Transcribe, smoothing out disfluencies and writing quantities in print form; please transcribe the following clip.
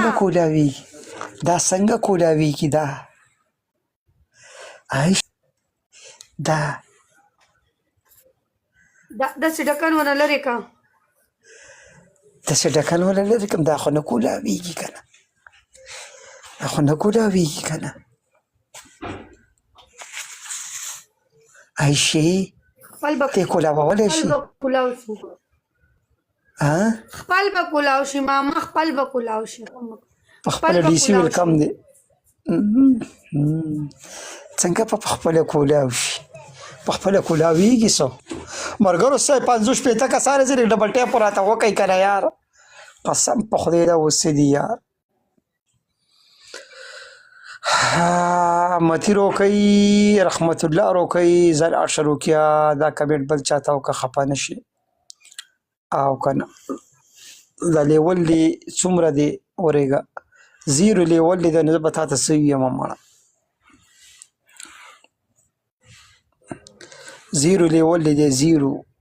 څنګه کولاوي دا څنګه کولاویږي دا عایش دا داسې ډکن ونه لرې که داسې ډکن ونه لرې کړم دا خو نه کولاویږي که نه دا خو نه کولاویږي که نه عایشې خپل به ته کولاولی شي کولاو شي خپل به کولاو شي ماما خپل به کولاو شي په خپله ډیسي ویلکم دی څنګه په خپله کولاو شي په خپله کولاویږي څو ملګرو صاحب 50 شپېته کسانې ځینې ډبل ټیپ راته وکئ که نه یار قسم په خدای دا اوس څه دي یار متی روکۍ رحمت الله روکۍ زر عرشه روکیا دا کمنټ بل چاته وکړه خفه نه شي او که نه دا لیول دی څومره دی ورېږه 0 لیول دی نو زه به تا ته څه ویمه مړه 0 لیول دی 0